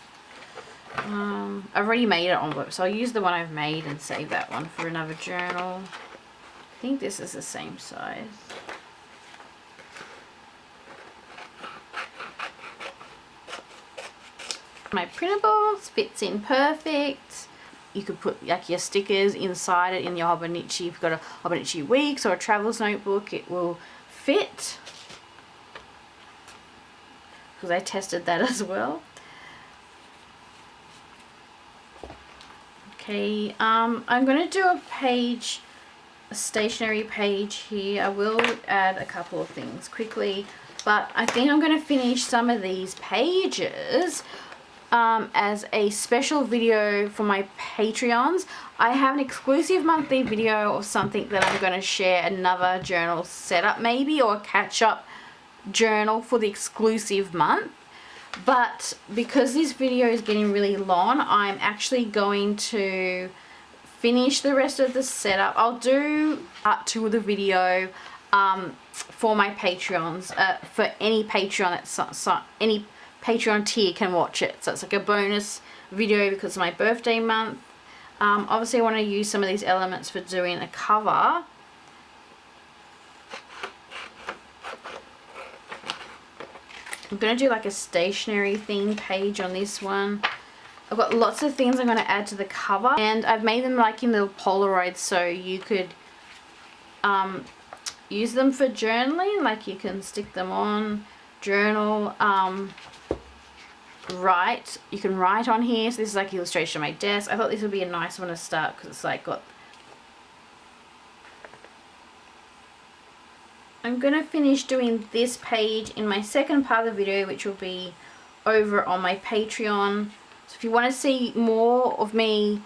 I've already made an envelope, so I'll use the one I've made and save that one for another journal. I think this is the same size. My printables fits in perfect. You could put like your stickers inside it in your Hobonichi. If you've got a Hobonichi Weeks or a Travels notebook, it will fit. Because I tested that as well. Okay, I'm going to do a page, a stationery page here. I will add a couple of things quickly, but I think I'm going to finish some of these pages as a special video for my Patreons. I have an exclusive monthly video or something that I'm going to share, another journal setup maybe, or a catch-up journal for the exclusive month. But because this video is getting really long, I'm actually going to finish the rest of the setup. I'll do part 2 of the video for my Patreons, for any Patreon that's any Patreon tier can watch it. So it's like a bonus video because it's my birthday month. Obviously I want to use some of these elements for doing a cover. I'm going to do like a stationery theme page on this one. I've got lots of things I'm going to add to the cover, and I've made them like in little Polaroids so you could use them for journaling. Like you can stick them on, journal, write. You can write on here. So this is like illustration on my desk. I thought this would be a nice one to start because it's like got... I'm going to finish doing this page in my second part of the video, which will be over on my Patreon. So if you want to see more of me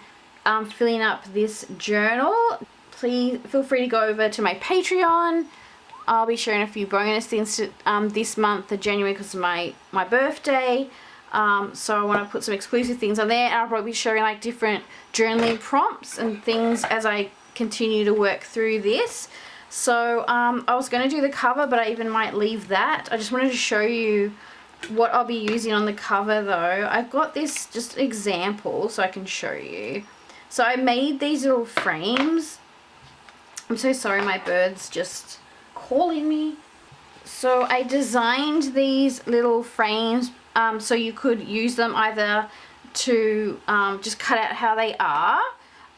filling up this journal, please feel free to go over to my Patreon. I'll be sharing a few bonus things this month of January because of my birthday. So I want to put some exclusive things on there, and I'll probably be sharing like different journaling prompts and things as I continue to work through this. So I was going to do the cover, but I even might leave that. I just wanted to show you what I'll be using on the cover though. I've got this just example so I can show you. So I made these little frames. I'm so sorry, my bird's just calling me. So I designed these little frames so you could use them either to just cut out how they are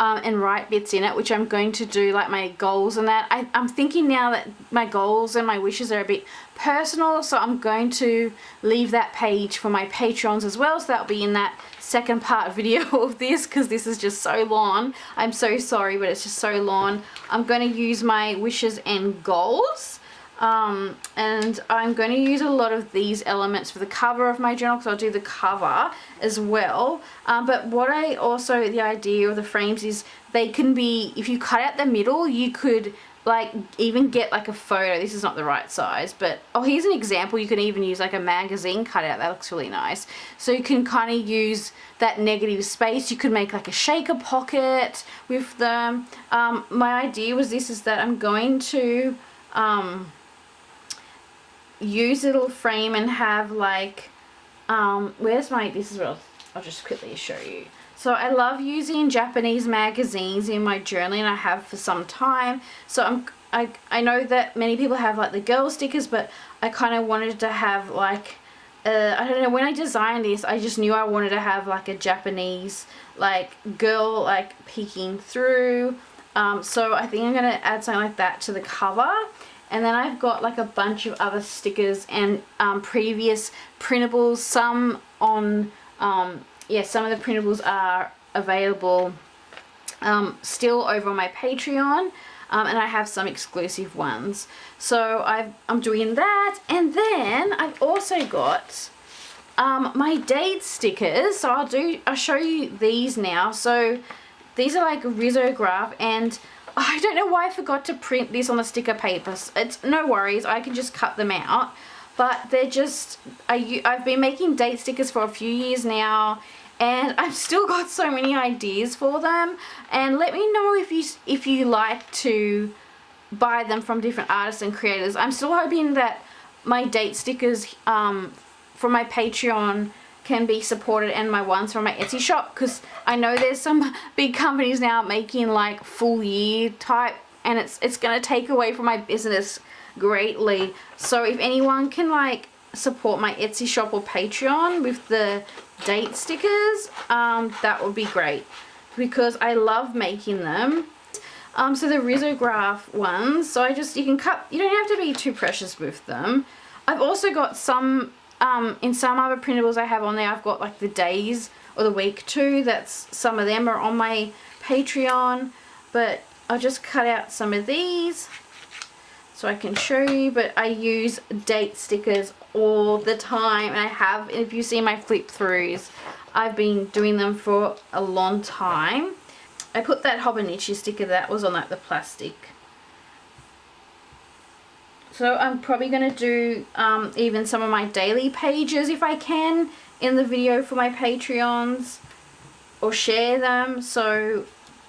and write bits in it, which I'm going to do, like my goals and that. I'm thinking now that my goals and my wishes are a bit personal, so I'm going to leave that page for my Patrons as well, so that'll be in that second part video of this because this is just so long. I'm so sorry, but it's just so long. I'm going to use my wishes and goals. And I'm going to use a lot of these elements for the cover of my journal because I'll do the cover as well. But what I also, the idea of the frames is they can be, if you cut out the middle, you could like even get like a photo. This is not the right size, but oh, here's an example. You can even use like a magazine cutout. That looks really nice. So you can kind of use that negative space. You could make like a shaker pocket with them. My idea was this, is that I'm going to use a little frame and have like where's my, this is what I'll just quickly show you. So I love using Japanese magazines in my journaling. I have for some time. So I know that many people have like the girl stickers, but I kind of wanted to have like I don't know, when I designed this I just knew I wanted to have like a Japanese like girl like peeking through. So I think I'm going to add something like that to the cover. And then I've got like a bunch of other stickers and previous printables. Some on, yeah, some of the printables are available still over on my Patreon. And I have some exclusive ones. So I'm doing that. And then I've also got my date stickers. So I'll show you these now. So these are like Risograph, and I don't know why I forgot to print this on the sticker paper. It's no worries, I can just cut them out. But they're just, I've been making date stickers for a few years now, and I've still got so many ideas for them. And let me know if you like to buy them from different artists and creators. I'm still hoping that my date stickers from my Patreon can be supported, and my ones from my Etsy shop, because I know there's some big companies now making like full year type, and it's gonna take away from my business greatly. So if anyone can like support my Etsy shop or Patreon with the date stickers, that would be great because I love making them. So the Risograph ones, so you can cut, you don't have to be too precious with them. I've also got some in some other printables I have on there, I've got like the days or the week too. That's some of them are on my Patreon, but I'll just cut out some of these so I can show you. But I use date stickers all the time, and I have, if you see my flip throughs, I've been doing them for a long time. I put that Hobonichi sticker that was on like the plastic. So I'm probably going to do even some of my daily pages if I can in the video for my Patreons, or share them. So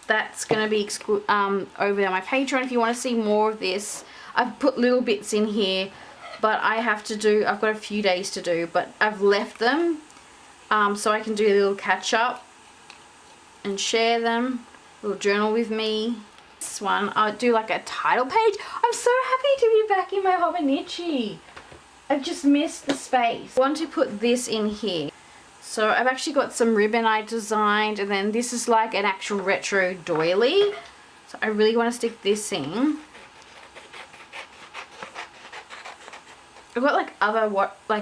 that's going to be over on my Patreon if you want to see more of this. I've put little bits in here, but I've got a few days to do, but I've left them so I can do a little catch up and share them, a little journal with me. This one, I'll do like a title page. I'm so happy to be back in my Hobonichi. I've just missed the space. I want to put this in here. So I've actually got some ribbon I designed, and then this is like an actual retro doily. So I really want to stick this in. I've got like other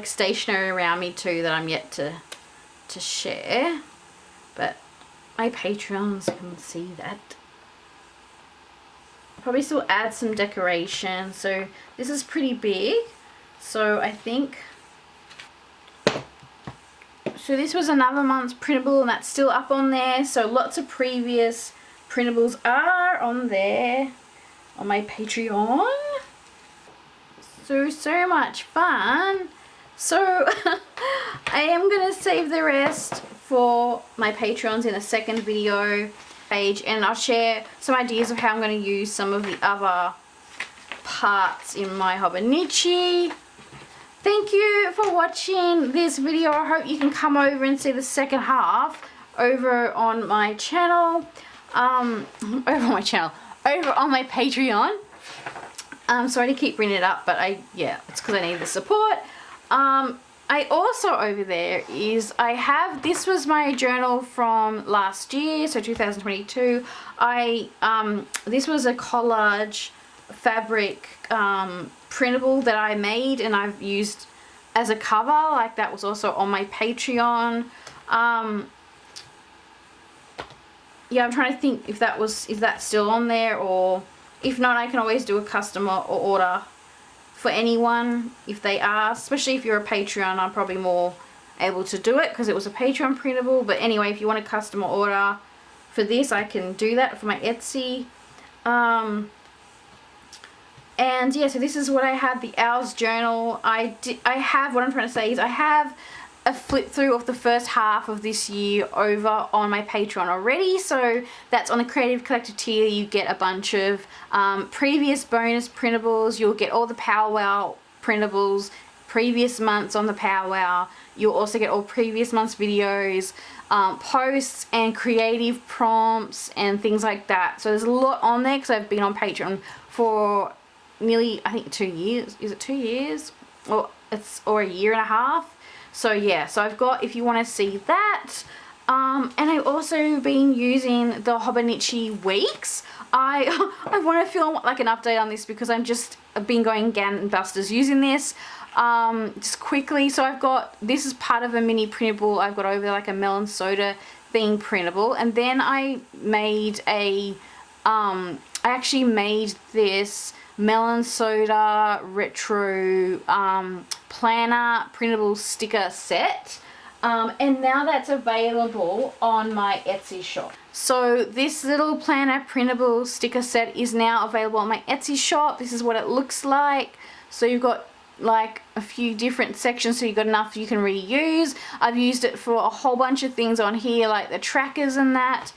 stationery around me too that I'm yet to share, but my Patreons can see that. Probably still add some decoration. So this is pretty big, so I think, so this was another month's printable, and that's still up on there. So lots of previous printables are on there on my Patreon. So much fun. So I am going to save the rest for my Patreons in a second video page, and I'll share some ideas of how I'm going to use some of the other parts in my Hobonichi. Thank you for watching this video. I hope you can come over and see the second half over on my channel. Over on my Patreon. Sorry to keep bringing it up, but it's because I need the support. I also over there is, this was my journal from last year, so 2022. This was a collage fabric printable that I made, and I've used as a cover. Like, that was also on my Patreon. Yeah, I'm trying to think if that's still on there, or if not, I can always do a custom or order for anyone if they ask. Especially if you're a Patreon, I'm probably more able to do it because it was a Patreon printable. But anyway, if you want a custom or order for this, I can do that for my Etsy. And yeah, so this is what I had, the Owls journal. What I'm trying to say is I have a flip through of the first half of this year over on my Patreon already. So that's on the Creative Collector tier. You get a bunch of previous bonus printables. You'll get all the Powwow printables previous months on the Powwow. You'll also get all previous months videos, posts and creative prompts and things like that. So there's a lot on there because I've been on Patreon for nearly, I think, 2 years. Is it 2 years? Or a year and a half. So yeah, so I've got, if you want to see that. And I've also been using the Hobonichi weeks. I want to film like an update on this because I've been going gangbusters using this. Just quickly, so this is part of a mini printable. I've got over there like a melon soda theme printable, and then I actually made this melon soda retro planner printable sticker set, and now that's available on my Etsy shop. So this little planner printable sticker set is now available on my Etsy shop. This is what it looks like. So you've got like a few different sections, so you've got enough you can reuse. I've used it for a whole bunch of things on here, like the trackers and that.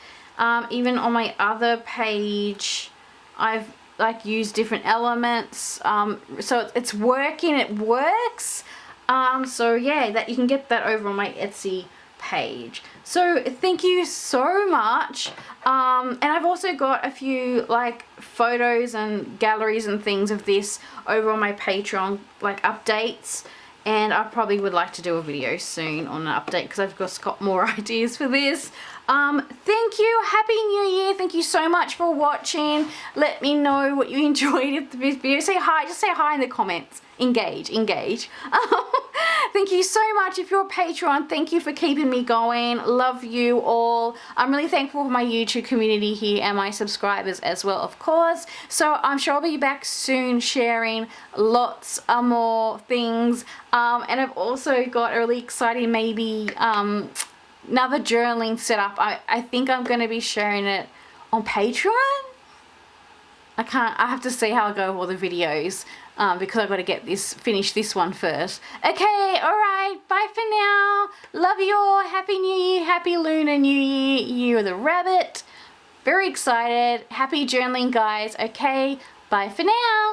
Even on my other page, I've used different elements. So it's working, it works. So yeah, that you can get that over on my Etsy page. So thank you so much. And I've also got a few like photos and galleries and things of this over on my Patreon, like updates, and I probably would like to do a video soon on an update because I've just got more ideas for this. Thank you, happy new year. Thank you so much for watching. Let me know what you enjoyed of this video. Say hi, just say hi in the comments. Engage. Thank you so much. If you're a Patreon, thank you for keeping me going. Love you all. I'm really thankful for my YouTube community here and my subscribers as well, of course. So I'm sure I'll be back soon sharing lots more things. And I've also got a really exciting maybe another journaling setup. I think I'm going to be sharing it on Patreon. I have to see how I go with all the videos because I've got to finish this one first. Okay, alright, bye for now. Love you all. Happy New Year, happy Lunar New Year, Year of the Rabbit. Very excited. Happy journaling, guys. Okay, bye for now.